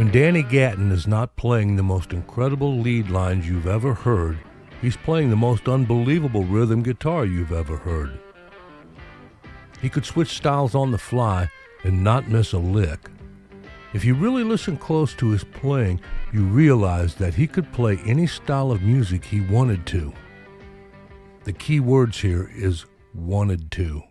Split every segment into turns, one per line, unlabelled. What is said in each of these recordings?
When Danny Gatton is not playing the most incredible lead lines you've ever heard, he's playing the most unbelievable rhythm guitar you've ever heard. He could switch styles on the fly and not miss a lick. If you really listen close to his playing, you realize that he could play any style of music he wanted to. The key words here is wanted to.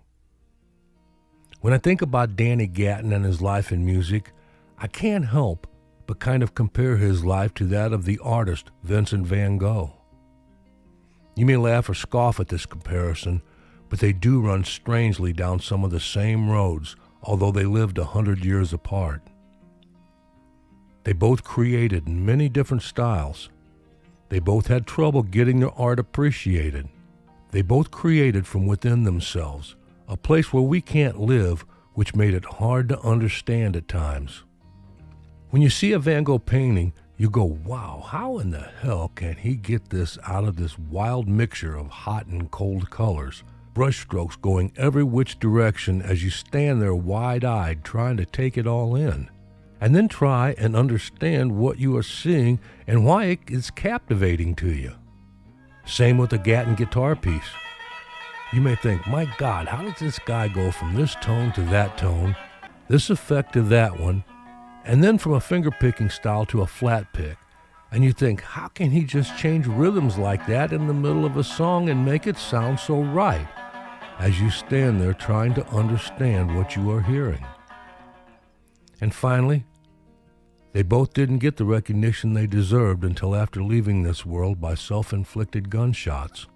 When I think about Danny Gatton and his life in music, I can't help but kind of compare his life to that of the artist Vincent van Gogh. You may laugh or scoff at this comparison, but they do run strangely down some of the same roads, although they lived 100 years apart. They both created in many different styles. They both had trouble getting their art appreciated. They both created from within themselves, a place where we can't live, which made it hard to understand at times. When you see a Van Gogh painting, you go, wow, how in the hell can he get this out of this wild mixture of hot and cold colors, brushstrokes going every which direction as you stand there wide-eyed trying to take it all in, and then try and understand what you are seeing and why it is captivating to you. Same with the Gatton guitar piece. You may think, my God, how does this guy go from this tone to that tone, this effect to that one, and then from a finger-picking style to a flat pick? And you think, how can he just change rhythms like that in the middle of a song and make it sound so right, as you stand there trying to understand what you are hearing? And finally, they both didn't get the recognition they deserved until after leaving this world by self-inflicted gunshots.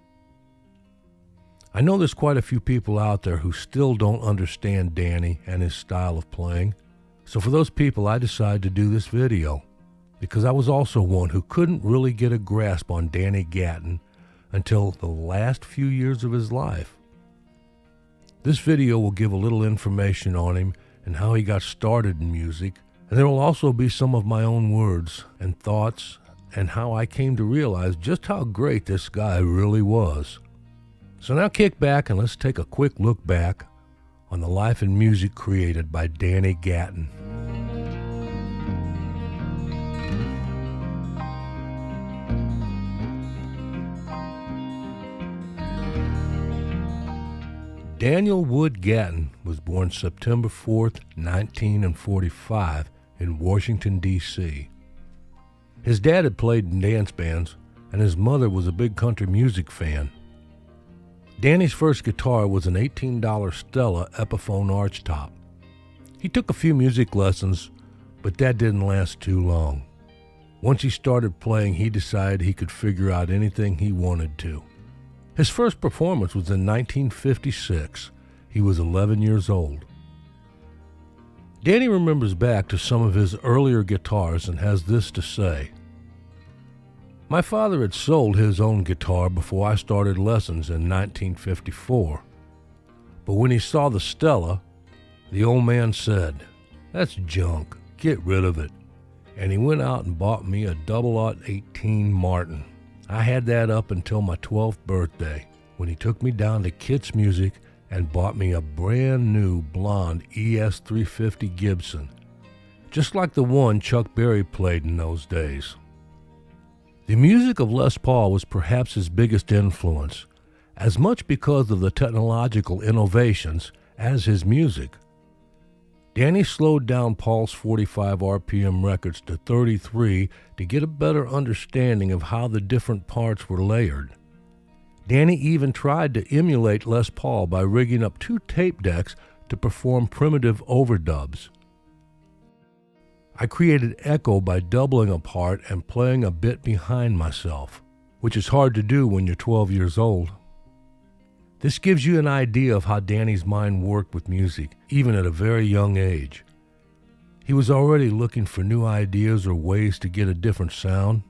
I know there's quite a few people out there who still don't understand Danny and his style of playing. So for those people, I decided to do this video, because I was also one who couldn't really get a grasp on Danny Gatton until the last few years of his life. This video will give a little information on him and how he got started in music, and there will also be some of my own words and thoughts and how I came to realize just how great this guy really was. So now kick back and let's take a quick look back on the life and music created by Danny Gatton. Daniel Wood Gatton was born September 4th, 1945 in Washington, D.C. His dad had played in dance bands, and his mother was a big country music fan. Danny's first guitar was an $18 Stella Epiphone archtop. He took a few music lessons, but that didn't last too long. Once he started playing, he decided he could figure out anything he wanted to. His first performance was in 1956. He was 11 years old. Danny remembers back to some of his earlier guitars and has this to say. My father had sold his own guitar before I started lessons in 1954. But when he saw the Stella, the old man said, "That's junk, get rid of it." And he went out and bought me a 0018 Martin. I had that up until my 12th birthday, when he took me down to Kit's Music and bought me a brand new blonde ES350 Gibson, just like the one Chuck Berry played in those days. The music of Les Paul was perhaps his biggest influence, as much because of the technological innovations as his music. Danny slowed down Paul's 45 RPM records to 33 to get a better understanding of how the different parts were layered. Danny even tried to emulate Les Paul by rigging up 2 tape decks to perform primitive overdubs. I created echo by doubling a part and playing a bit behind myself, which is hard to do when you're 12 years old. This gives you an idea of how Danny's mind worked with music, even at a very young age. He was already looking for new ideas or ways to get a different sound.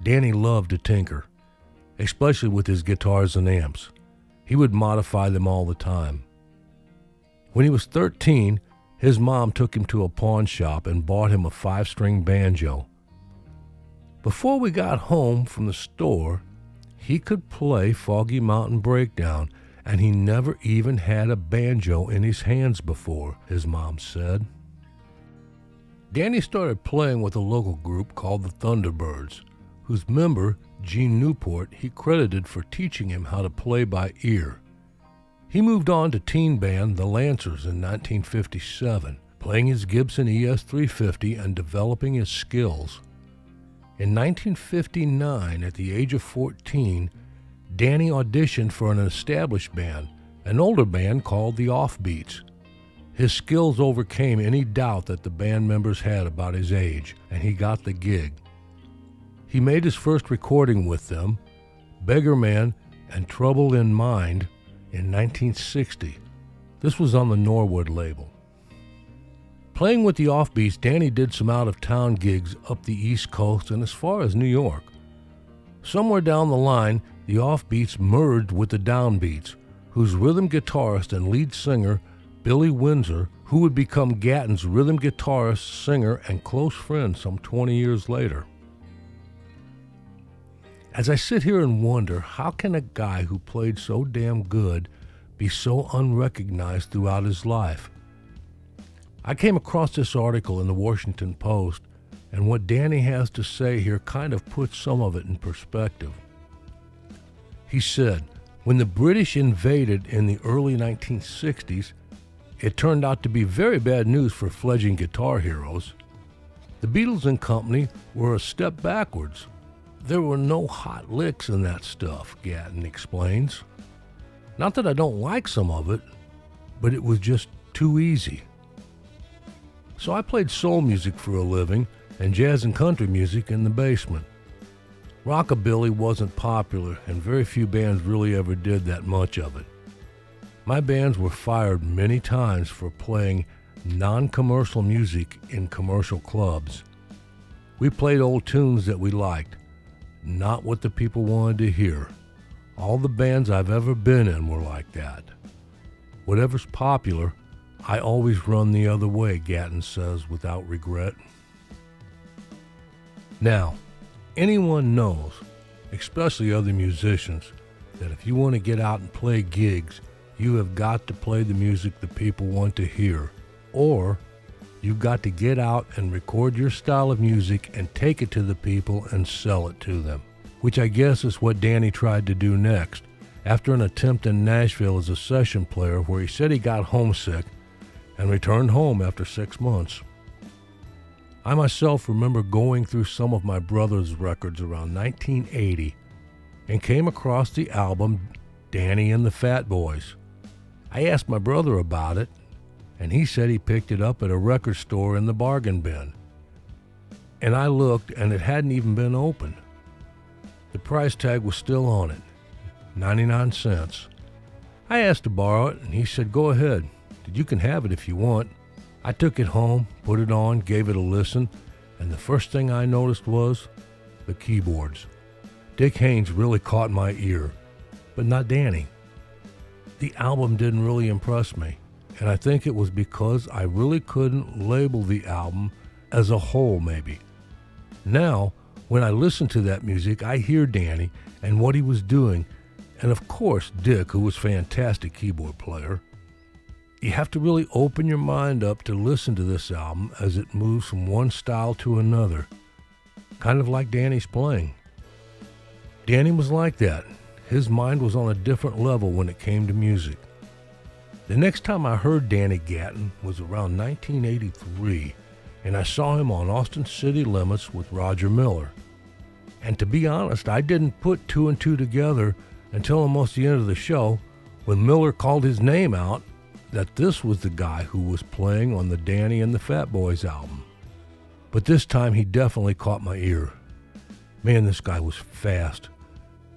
Danny loved to tinker, especially with his guitars and amps. He would modify them all the time. When he was 13, his mom took him to a pawn shop and bought him a 5-string banjo. Before we got home from the store, he could play Foggy Mountain Breakdown, and he never even had a banjo in his hands before, his mom said. Danny started playing with a local group called the Thunderbirds, whose member, Gene Newport, he credited for teaching him how to play by ear. He moved on to teen band The Lancers in 1957, playing his Gibson ES-350 and developing his skills. In 1959, at the age of 14, Danny auditioned for an established band, an older band called the Offbeats. His skills overcame any doubt that the band members had about his age, and he got the gig. He made his first recording with them, Beggar Man and Trouble in Mind, in 1960. This was on the Norwood label. Playing with the Offbeats, Danny did some out-of-town gigs up the East Coast and as far as New York. Somewhere down the line, the Offbeats merged with the Downbeats, whose rhythm guitarist and lead singer, Billy Windsor, who would become Gatton's rhythm guitarist, singer, and close friend some 20 years later. As I sit here and wonder, how can a guy who played so damn good be so unrecognized throughout his life? I came across this article in the Washington Post, and what Danny has to say here kind of puts some of it in perspective. He said, when the British invaded in the early 1960s, it turned out to be very bad news for fledgling guitar heroes. The Beatles and company were a step backwards. There were no hot licks in that stuff, Gatton explains. Not that I don't like some of it, but it was just too easy. So I played soul music for a living and jazz and country music in the basement. Rockabilly wasn't popular, and very few bands really ever did that much of it. My bands were fired many times for playing non-commercial music in commercial clubs. We played old tunes that we liked, not what the people wanted to hear. All the bands I've ever been in were like that. Whatever's popular, I always run the other way, Gatton says without regret. Now, anyone knows, especially other musicians, that if you want to get out and play gigs, you have got to play the music the people want to hear, or you've got to get out and record your style of music and take it to the people and sell it to them, which I guess is what Danny tried to do next, after an attempt in Nashville as a session player where he said he got homesick and returned home after 6 months. I myself remember going through some of my brother's records around 1980 and came across the album Danny and the Fat Boys. I asked my brother about it, and he said he picked it up at a record store in the bargain bin. And I looked, and it hadn't even been opened. The price tag was still on it, 99 cents. I asked to borrow it, and he said, "Go ahead. You can have it if you want." I took it home, put it on, gave it a listen, and the first thing I noticed was the keyboards. Dick Haynes really caught my ear, but not Danny. The album didn't really impress me, and I think it was because I really couldn't label the album as a whole, maybe. Now, when I listen to that music, I hear Danny and what he was doing, and of course Dick, who was a fantastic keyboard player. You have to really open your mind up to listen to this album as it moves from one style to another, kind of like Danny's playing. Danny was like that. His mind was on a different level when it came to music. The next time I heard Danny Gatton was around 1983, and I saw him on Austin City Limits with Roger Miller. And to be honest, I didn't put two and two together until almost the end of the show when Miller called his name out that this was the guy who was playing on the Danny and the Fat Boys album. But this time he definitely caught my ear. Man, this guy was fast.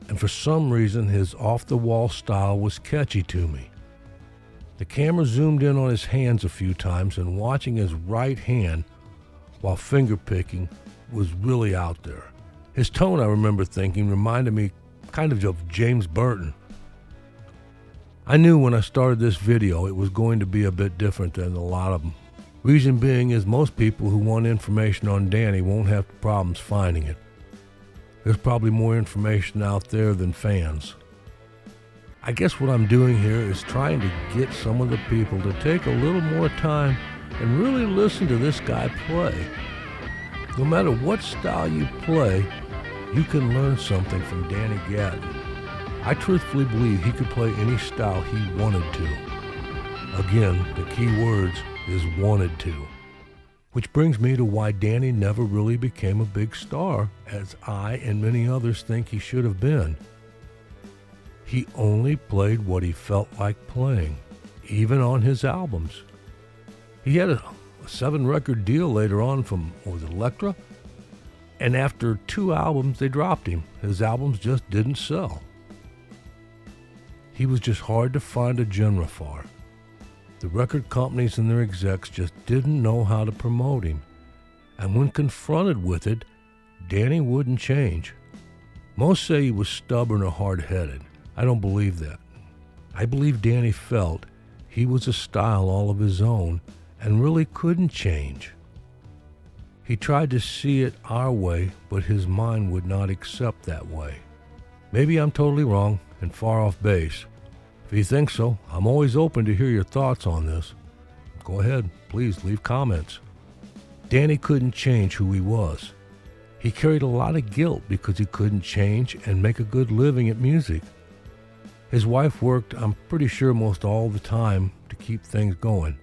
And for some reason, his off-the-wall style was catchy to me. The camera zoomed in on his hands a few times, and watching his right hand while finger-picking was really out there. His tone, I remember thinking, reminded me kind of James Burton. I knew when I started this video it was going to be a bit different than a lot of them. Reason being is most people who want information on Danny won't have problems finding it. There's probably more information out there than fans. I guess what I'm doing here is trying to get some of the people to take a little more time and really listen to this guy play. No matter what style you play, you can learn something from Danny Gatton. I truthfully believe he could play any style he wanted to. Again, the key words is wanted to. Which brings me to why Danny never really became a big star, as I and many others think he should have been. He only played what he felt like playing, even on his albums. He had a 7-record deal later on from, was it Elektra? And after 2 albums, they dropped him. His albums just didn't sell. He was just hard to find a genre for. The record companies and their execs just didn't know how to promote him. And when confronted with it, Danny wouldn't change. Most say he was stubborn or hard-headed. I don't believe that. I believe Danny felt he was a style all of his own and really couldn't change. He tried to see it our way, but his mind would not accept that way. Maybe I'm totally wrong and far off base. If you think so, I'm always open to hear your thoughts on this. Go ahead, please leave comments. Danny couldn't change who he was. He carried a lot of guilt because he couldn't change and make a good living at music. His wife worked, I'm pretty sure, most all the time to keep things going.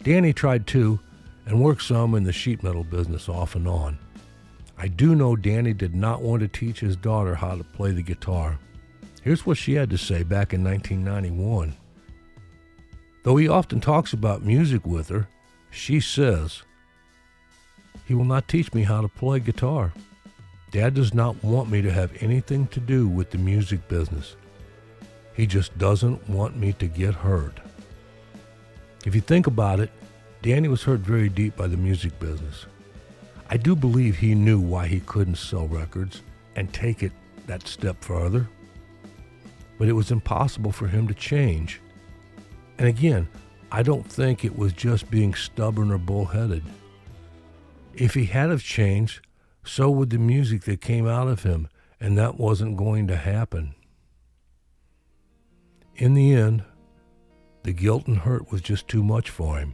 Danny tried too, and worked some in the sheet metal business off and on. I do know Danny did not want to teach his daughter how to play the guitar. Here's what she had to say back in 1991. Though he often talks about music with her, she says, "He will not teach me how to play guitar. Dad does not want me to have anything to do with the music business. He just doesn't want me to get hurt." If you think about it, Danny was hurt very deep by the music business. I do believe he knew why he couldn't sell records and take it that step further. But it was impossible for him to change. And again, I don't think it was just being stubborn or bullheaded. If he had have changed, so would the music that came out of him, and that wasn't going to happen. In the end, the guilt and hurt was just too much for him.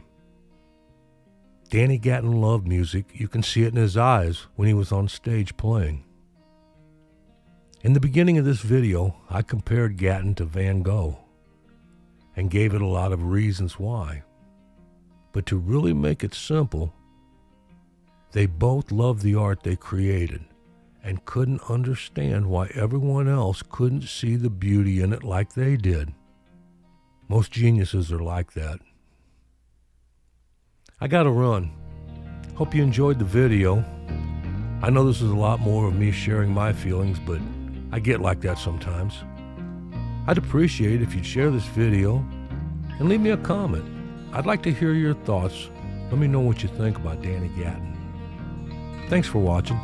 Danny Gatton loved music. You can see it in his eyes when he was on stage playing. In the beginning of this video, I compared Gatton to Van Gogh and gave it a lot of reasons why. But to really make it simple, they both loved the art they created and couldn't understand why everyone else couldn't see the beauty in it like they did. Most geniuses are like that. I gotta run. Hope you enjoyed the video. I know this is a lot more of me sharing my feelings, but I get like that sometimes. I'd appreciate it if you'd share this video and leave me a comment. I'd like to hear your thoughts. Let me know what you think about Danny Gatton. Thanks for watching.